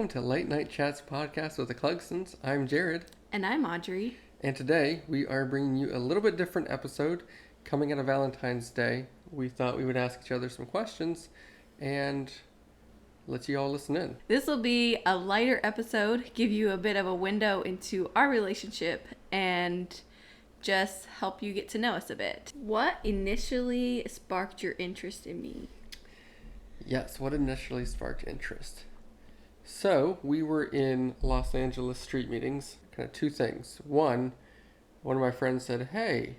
welcome to Late Night Chats podcast with the Clugsons. I'm Jared. And I'm Audrey. And today we are bringing you a little bit different episode coming out of Valentine's Day. We thought we would ask each other some questions and let you all listen in. This will be a lighter episode, give you a bit of a window into our relationship and just help you get to know us a bit. What initially sparked your interest in me? Yes, what initially sparked interest? So, we were in Los Angeles street meetings. Kind of two things. One of my friends said, "Hey,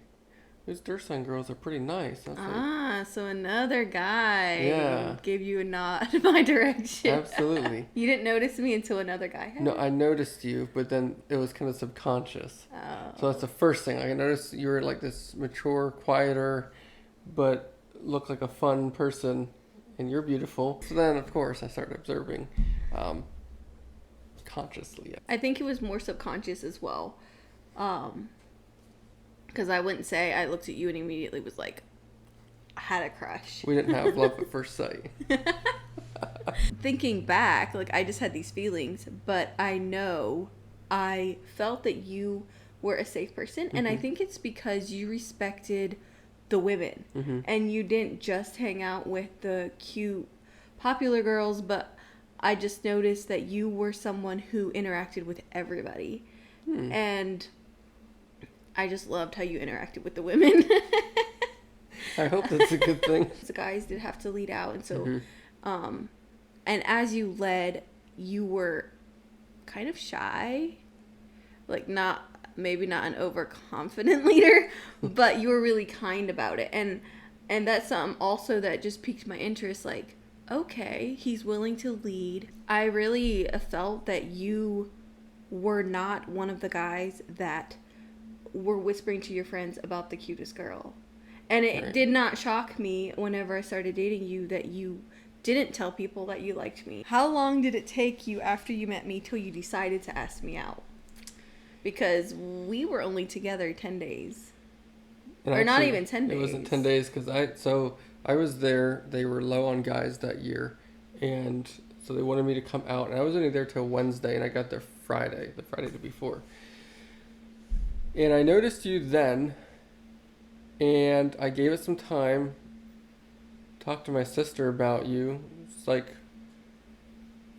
those Dursan girls are pretty nice." So another guy gave you a nod in my direction. Absolutely. You didn't notice me until another guy had. No, I noticed you, but then it was kind of subconscious. Oh. So that's the first thing. I noticed you were like this mature, quieter, but looked like a fun person, and you're beautiful. So then, of course, I started observing consciously. I think it was more subconscious as well. Because I wouldn't say I looked at you and immediately was like, I had a crush. We didn't have love at first sight. Thinking back, like I just had these feelings, but I know I felt that you were a safe person. And I think it's because you respected the women. And you didn't just hang out with the cute, popular girls, but I just noticed that you were someone who interacted with everybody. And I just loved how you interacted with the women. I hope that's a good thing. The guys did have to lead out. And so, and as you led, you were kind of shy. Like maybe not an overconfident leader, but you were really kind about it. And that's something also that just piqued my interest. Like, okay, he's willing to lead. I really felt that you were not one of the guys that were whispering to your friends about the cutest girl. And it did not shock me whenever I started dating you that you didn't tell people that you liked me. How long did it take you after you met me till you decided to ask me out? Because we were only together 10 days. And or actually, not even 10 days. It wasn't 10 days because I was there. They were low on guys that year. And so they wanted me to come out. And I was only there till Wednesday. And I got there the Friday before. And I noticed you then. And I gave it some time. Talked to my sister about you. It's like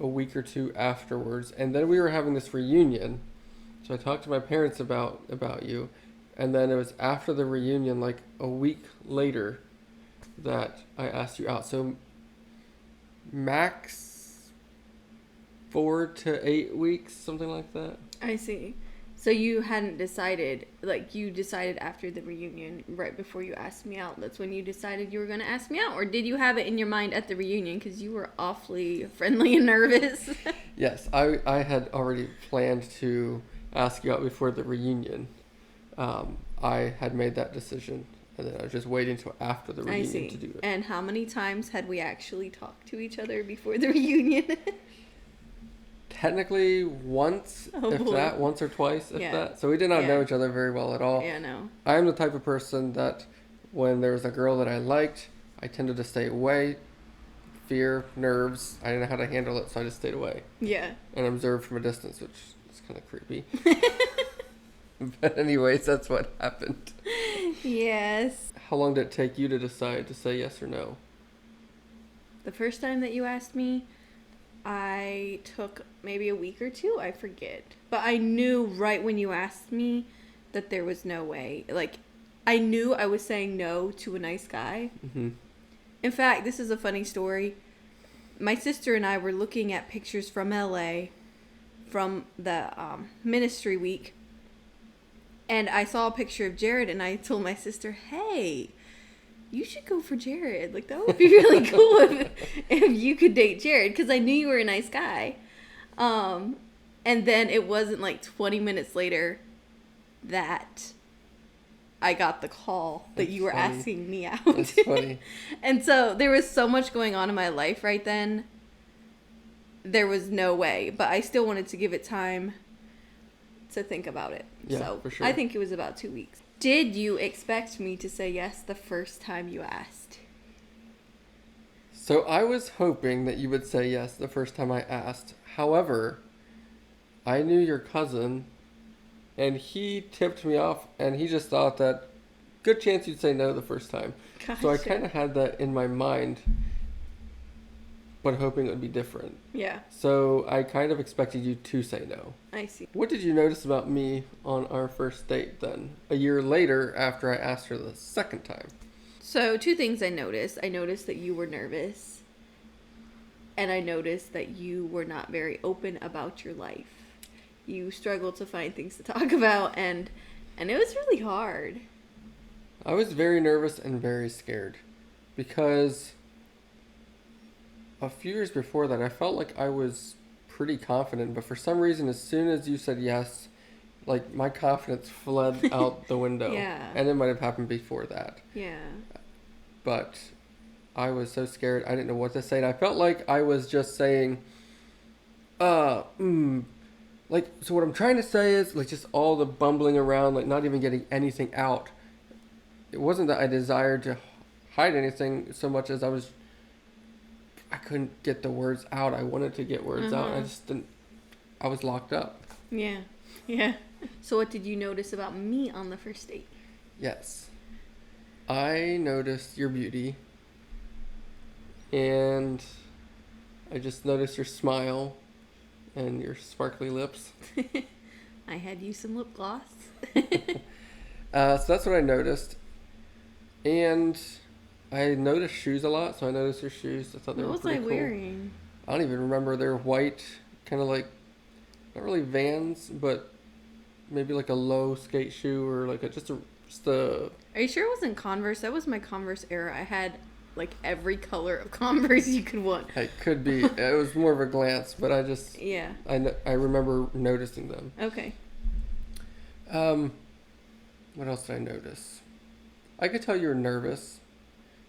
a week or two afterwards. And then we were having this reunion. So I talked to my parents about you. And then it was after the reunion, like a week later, that I asked you out. So max 4 to 8 weeks, something like that. I see. So you hadn't decided, like you decided after the reunion, right before you asked me out. That's when you decided you were going to ask me out? Or did you have it in your mind at the reunion because you were awfully friendly and nervous? Yes, I had already planned to ask you out before the reunion. I had made that decision, and then I was just waiting until after the reunion to do it. And how many times had we actually talked to each other before the reunion? Technically once, once or twice, if that. So we did not know each other very well at all. Yeah, no. I am the type of person that when there was a girl that I liked, I tended to stay away. Fear, nerves, I didn't know how to handle it, so I just stayed away. Yeah. And observed from a distance, which is kind of creepy. But anyways, that's what happened. Yes. How long did it take you to decide to say yes or no? The first time that you asked me, I took maybe a week or two, I forget. But I knew right when you asked me that there was no way. Like, I knew I was saying no to a nice guy. In fact, this is a funny story. My sister and I were looking at pictures from LA from the ministry week. And I saw a picture of Jared, and I told my sister, hey, you should go for Jared. Like, that would be really cool if you could date Jared, because I knew you were a nice guy. And then it wasn't like 20 minutes later that I got the call that you were asking me out. That's funny. And so there was so much going on in my life right then. There was no way, but I still wanted to give it time to think about it. Yeah, so for sure. I think it was about 2 weeks. Did you expect me to say yes the first time you asked? So I was hoping that you would say yes the first time I asked. However, I knew your cousin, and he tipped me off, and he just thought that good chance you'd say no the first time. Gotcha. So I kind of had that in my mind, but hoping it would be different. Yeah, So I kind of expected you to say no. I see. What did you notice about me on our first date then, a year later after I asked her the second time? So, two things I noticed. I noticed that you were nervous, and I noticed that you were not very open about your life. You struggled to find things to talk about, and it was really hard. I was very nervous and very scared because a few years before that I felt like I was pretty confident, but for some reason as soon as you said yes, like my confidence fled out the window. Yeah. And it might have happened before that. Yeah. But I was so scared I didn't know what to say, and I felt like I was just saying like, so what I'm trying to say is like just all the bumbling around, like not even getting anything out. It wasn't that I desired to hide anything so much as I couldn't get the words out. I wanted to get words out. I just didn't. I was locked up. Yeah. Yeah. So what did you notice about me on the first date? Yes. I noticed your beauty. And I just noticed your smile and your sparkly lips. I had you some lip gloss. So that's what I noticed. And I noticed shoes a lot, so I noticed your shoes. I thought they What were was pretty I cool. wearing? I don't even remember. They're white, kind of like, not really Vans, but maybe like a low skate shoe or like just a. Are you sure it wasn't Converse? That was my Converse era. I had like every color of Converse you could want. It could be. It was more of a glance, but I just. Yeah. I remember noticing them. Okay. What else did I notice? I could tell you were nervous,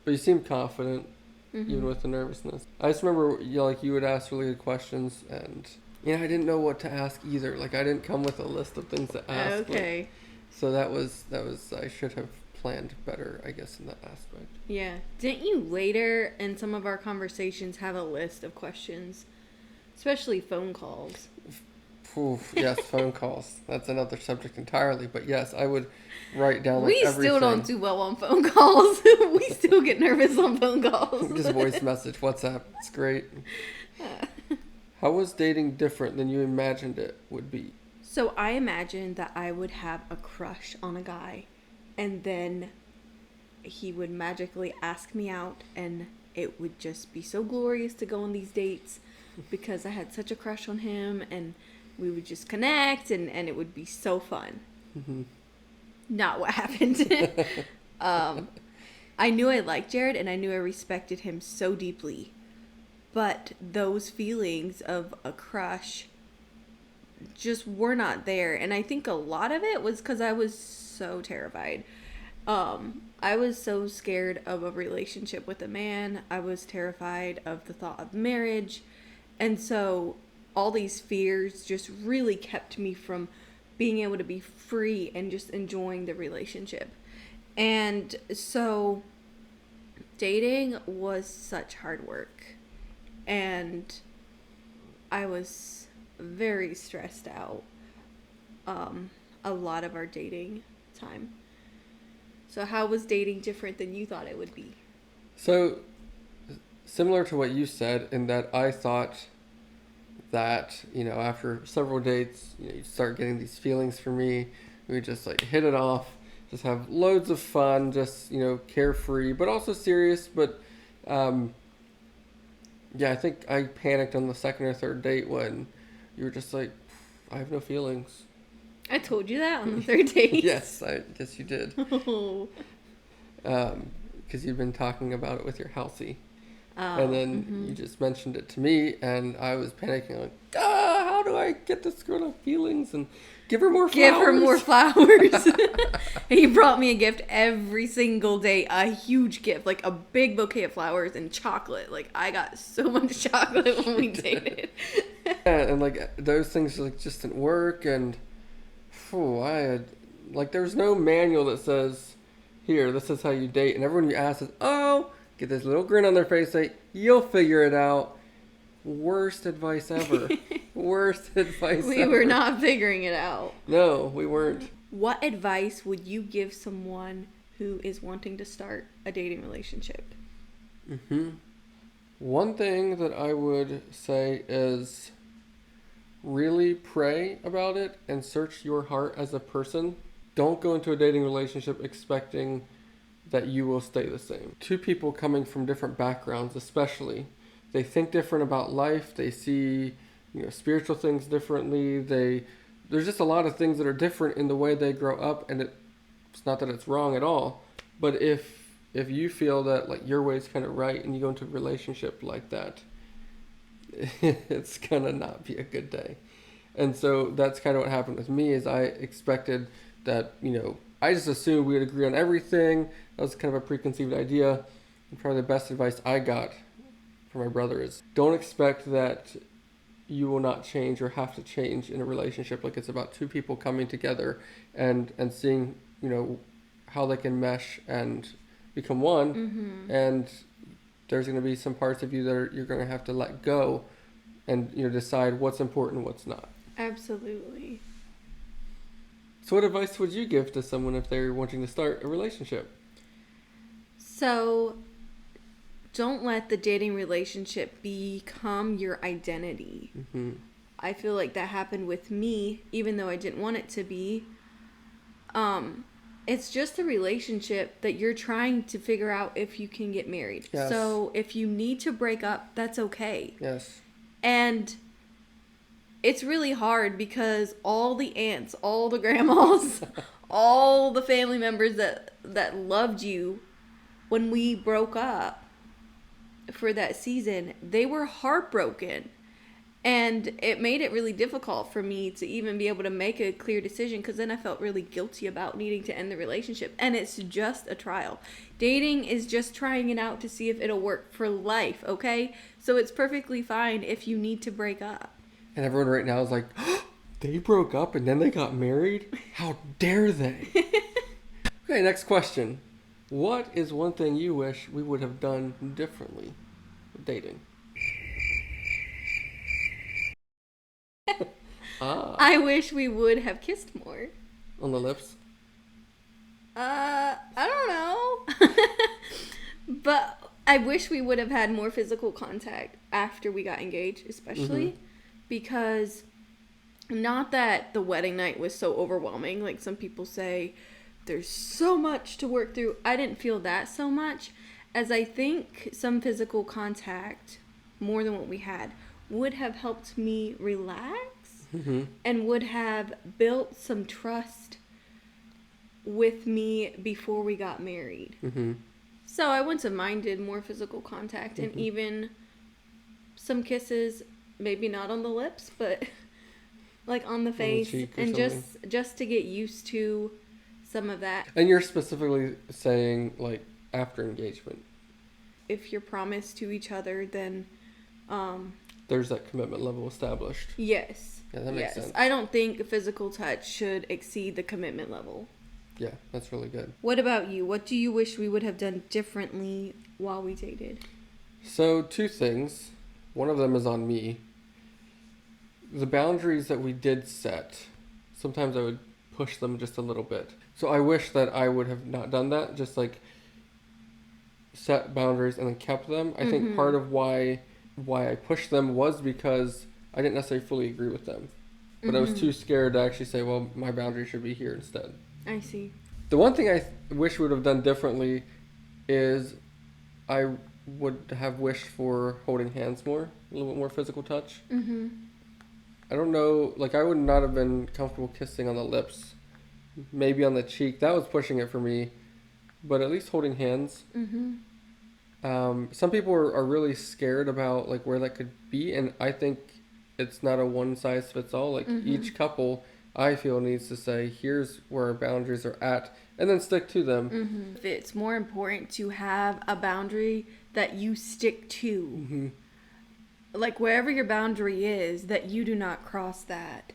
but you seemed confident, even with the nervousness. I just remember you would ask really good questions, and I didn't know what to ask either. Like I didn't come with a list of things to ask. Okay. So that was I should have planned better, I guess, in that aspect. Yeah. Didn't you later in some of our conversations have a list of questions, especially phone calls? Oof, yes, phone calls. That's another subject entirely. But yes, I would write down We everything. still don't do well on phone calls. We still get nervous on phone calls. Just voice message, WhatsApp. It's great. How was dating different than you imagined it would be? So I imagined that I would have a crush on a guy, and then he would magically ask me out, and it would just be so glorious to go on these dates because I had such a crush on him, and we would just connect, and it would be so fun. Mm-hmm. Not what happened. I knew I liked Jared, and I knew I respected him so deeply, but those feelings of a crush just were not there. And I think a lot of it was because I was so terrified. I was so scared of a relationship with a man. I was terrified of the thought of marriage. And so all these fears just really kept me from being able to be free and just enjoying the relationship. And so dating was such hard work. And I was very stressed out a lot of our dating time. So how was dating different than you thought it would be? So, similar to what you said, in that I thought that, after several dates, you'd start getting these feelings for me. We would just like hit it off, just have loads of fun, just, carefree, but also serious. But, I think I panicked on the second or third date when you were just like, I have no feelings. I told you that on the third date. Yes, I guess you did. Oh. Because you've been talking about it with your Halsey. And then you just mentioned it to me, and I was panicking, like, how do I get this girl to feelings and give her more flowers? Give her more flowers. He brought me a gift every single day, a huge gift, like a big bouquet of flowers and chocolate. Like, I got so much chocolate when we dated. And like those things just didn't work, and there was no manual that says, here, this is how you date, and everyone you ask is, oh, get this little grin on their face, say, "You'll figure it out." Worst advice ever. Worst advice We ever. were not figuring it out. No, we weren't. What advice would you give someone who is wanting to start a dating relationship? One thing that I would say is really pray about it and search your heart as a person. Don't go into a dating relationship expecting that you will stay the same. Two people coming from different backgrounds, especially, they think different about life. They see, spiritual things differently. There's just a lot of things that are different in the way they grow up, and it's not that it's wrong at all, but if you feel that like your way is kind of right and you go into a relationship like that, it's gonna not be a good day. And so that's kind of what happened with me. Is I expected that, I just assumed we would agree on everything. That was kind of a preconceived idea. And probably the best advice I got from my brother is don't expect that you will not change or have to change in a relationship. Like, it's about two people coming together and seeing, how they can mesh and become one. Mm-hmm. And there's going to be some parts of you that you're going to have to let go and, decide what's important and what's not. Absolutely. So what advice would you give to someone if they're wanting to start a relationship? So, don't let the dating relationship become your identity. Mm-hmm. I feel like that happened with me, even though I didn't want it to be. It's just a relationship that you're trying to figure out if you can get married. Yes. So, if you need to break up, that's okay. Yes. And it's really hard because all the aunts, all the grandmas, all the family members that loved you when we broke up for that season, they were heartbroken. And it made it really difficult for me to even be able to make a clear decision, because then I felt really guilty about needing to end the relationship. And it's just a trial. Dating is just trying it out to see if it'll work for life, okay? So it's perfectly fine if you need to break up. And everyone right now is like, oh, they broke up and then they got married? How dare they? Okay, next question. What is one thing you wish we would have done differently with dating? I wish we would have kissed more. On the lips? I don't know. But I wish we would have had more physical contact after we got engaged, especially because, not that the wedding night was so overwhelming, like some people say, there's so much to work through. I didn't feel that so much, as I think some physical contact, more than what we had, would have helped me relax and would have built some trust with me before we got married. So I wouldn't have minded more physical contact and even some kisses, maybe not on the lips, but like on the face, and just to get used to some of that. And you're specifically saying like after engagement. If you're promised to each other, then there's that commitment level established. Yes. Yeah, that makes sense. I don't think a physical touch should exceed the commitment level. Yeah, that's really good. What about you? What do you wish we would have done differently while we dated? So, two things. One of them is on me. The boundaries that we did set, sometimes I would push them just a little bit. So I wish that I would have not done that, just like set boundaries and then kept them. I think part of why I pushed them was because I didn't necessarily fully agree with them. But I was too scared to actually say, well, my boundary should be here instead. I see. The one thing I wish we would have done differently is I would have wished for holding hands more, a little bit more physical touch. I don't know, like I would not have been comfortable kissing on the lips, maybe on the cheek. That was pushing it for me, but at least holding hands. Some people are really scared about like where that could be, and I think it's not a one size fits all. Like each couple, I feel, needs to say, here's where our boundaries are at, and then stick to them. It's more important to have a boundary that you stick to. Like wherever your boundary is, that you do not cross that,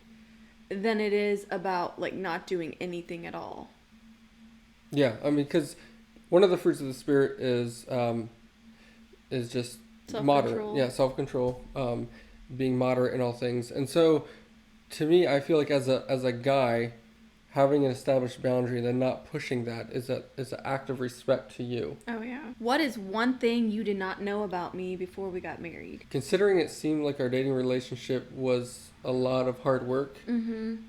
than it is about like not doing anything at all. Yeah, I mean, because one of the fruits of the Spirit is is just Self-control. moderate. Yeah, self-control, being moderate in all things. And so, to me, I feel like as a guy, having an established boundary and then not pushing that is an act of respect to you. Oh, yeah. What is one thing you did not know about me before we got married? Considering it seemed like our dating relationship was a lot of hard work,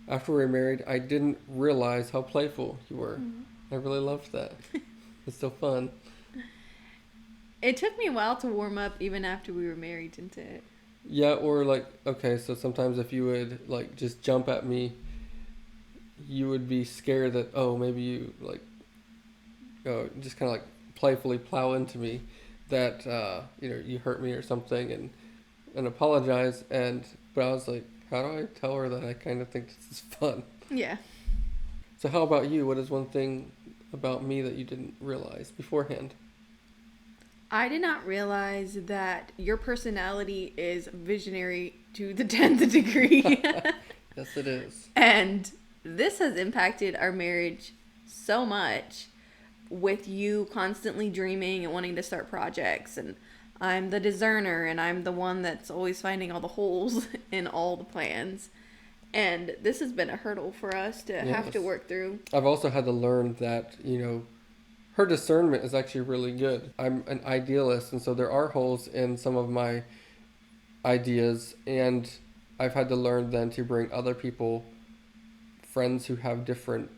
after we were married, I didn't realize how playful you were. I really loved that. It's so fun. It took me a while to warm up even after we were married, didn't it? Yeah, or like, okay, so sometimes if you would like just jump at me, you would be scared that, oh, maybe you like, just kind of like playfully plow into me, that you hurt me or something, and apologize. But I was like, how do I tell her that I kind of think this is fun? Yeah. So how about you? What is one thing about me that you didn't realize beforehand? I did not realize that your personality is visionary to the 10th degree. Yes, it is. And this has impacted our marriage so much, with you constantly dreaming and wanting to start projects. And I'm the discerner, and I'm the one that's always finding all the holes in all the plans. And this has been a hurdle for us to have to work through. I've also had to learn that, her discernment is actually really good. I'm an idealist, and so there are holes in some of my ideas, and I've had to learn then to bring other people, friends who have different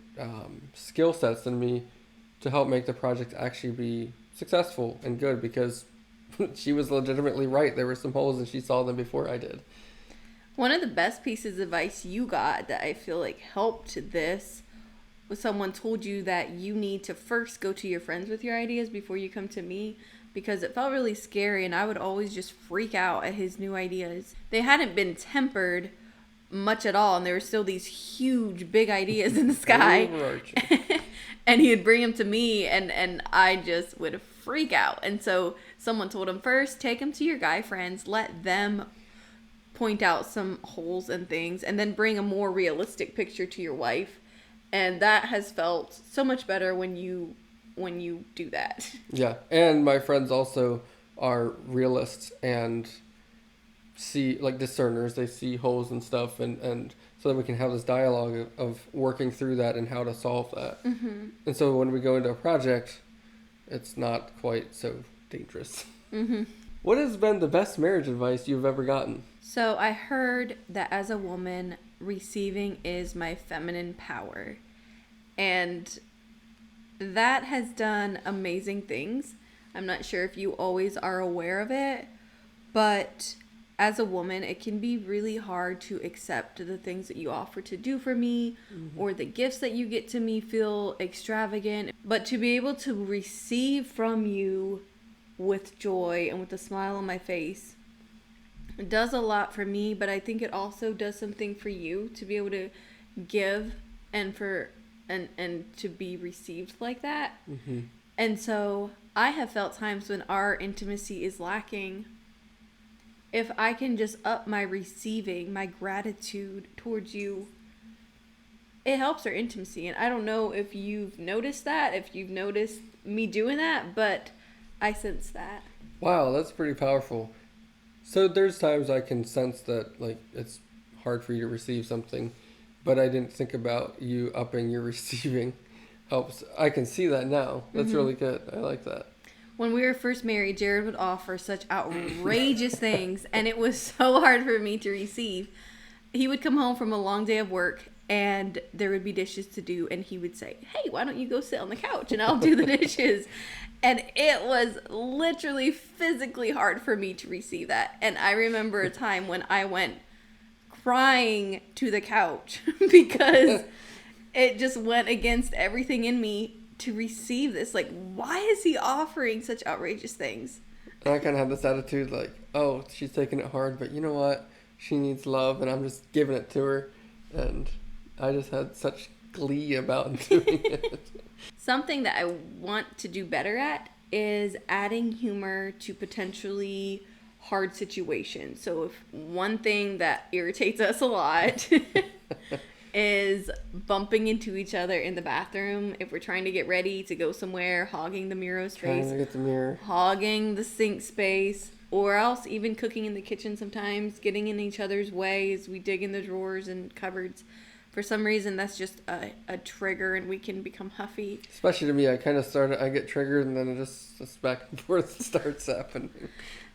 skill sets than me, to help make the project actually be successful and good, because she was legitimately right. There were some holes and she saw them before I did. One of the best pieces of advice you got that I feel like helped this was someone told you that you need to first go to your friends with your ideas before you come to me, because it felt really scary and I would always just freak out at his new ideas. They hadn't been tempered much at all, and there were still these huge big ideas in the sky. And he'd bring them to me, and I just would freak out. And so someone told him, first take them to your guy friends, let them point out some holes and things, and then bring a more realistic picture to your wife. And that has felt so much better when you do that. Yeah, and my friends also are realists and see, like, discerners. They see holes and stuff, and so that we can have this dialogue of working through that and how to solve that. Mm-hmm. And so when we go into a project, it's not quite so dangerous. Mm-hmm. What has been the best marriage advice you've ever gotten? So I heard that as a woman, receiving is my feminine power. And that has done amazing things. I'm not sure if you always are aware of it, but as a woman, it can be really hard to accept the things that you offer to do for me, or the gifts that you get to me feel extravagant. But to be able to receive from you with joy and with a smile on my face, it does a lot for me, but I think it also does something for you to be able to give and to be received like that. Mm-hmm. And so I have felt times when our intimacy is lacking. If I can just up my receiving, my gratitude towards you, it helps our intimacy. And I don't know if you've noticed that, if you've noticed me doing that, but I sense that. Wow, that's pretty powerful. So there's times I can sense that, like, it's hard for you to receive something, but I didn't think about you upping your receiving helps. I can see that now. That's really good. I like that. When we were first married, Jared would offer such outrageous things, and it was so hard for me to receive. He would come home from a long day of work, and there would be dishes to do, and he would say, hey, why don't you go sit on the couch, and I'll do the dishes. And it was literally physically hard for me to receive that. And I remember a time when I went crying to the couch because it just went against everything in me to receive this. Like, why is he offering such outrageous things? And I kind of have this attitude like, oh, she's taking it hard, but you know what? She needs love, and I'm just giving it to her. And I just had such glee about doing it. Something that I want to do better at is adding humor to potentially hard situations. So if one thing that irritates us a lot is bumping into each other in the bathroom if we're trying to get ready to go somewhere, hogging the mirror Trying space, to get the mirror. hogging the sink space, or else even cooking in the kitchen sometimes, getting in each other's way as we dig in the drawers and cupboards. For some reason, that's just a trigger and we can become huffy. Especially to me, I get triggered and then it just back and forth starts happening.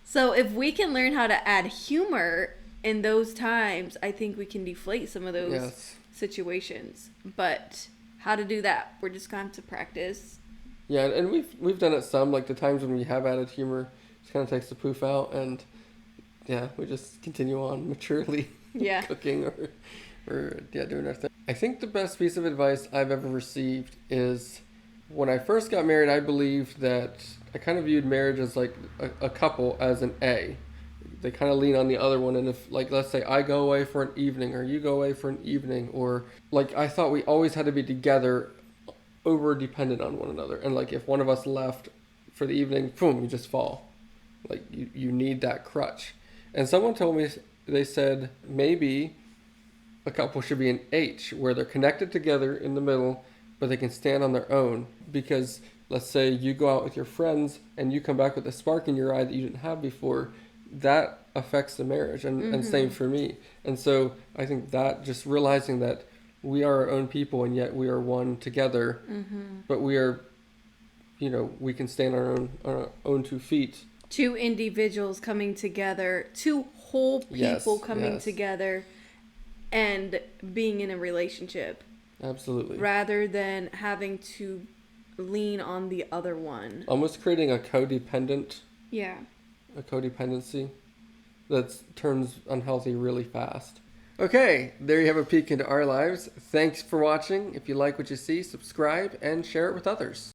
So if we can learn how to add humor in those times, I think we can deflate some of those Yes. situations. But how to do that? We're just going to have to practice. Yeah, and we've done it some, like the times when we have added humor, just kind of takes the poof out, and yeah, we just continue on maturely Yeah. cooking or doing our thing. I think the best piece of advice I've ever received is when I first got married, I believed that I kind of viewed marriage as like a couple as an A. They kind of lean on the other one, and if, like, let's say I go away for an evening or you go away for an evening, or like I thought we always had to be together, over dependent on one another, and like if one of us left for the evening, boom, you just fall. Like you need that crutch. And someone told me, they said maybe a couple should be an H, where they're connected together in the middle, but they can stand on their own. Because let's say you go out with your friends and you come back with a spark in your eye that you didn't have before, that affects the marriage, and same for me. And so I think that just realizing that we are our own people and yet we are one together, but we are, we can stand on our own 2 feet. Two individuals coming together, two whole people coming yes. together and being in a relationship. Absolutely. Rather than having to lean on the other one. Almost creating a codependency that turns unhealthy really fast. Okay, there you have a peek into our lives. Thanks for watching. If you like what you see, subscribe and share it with others.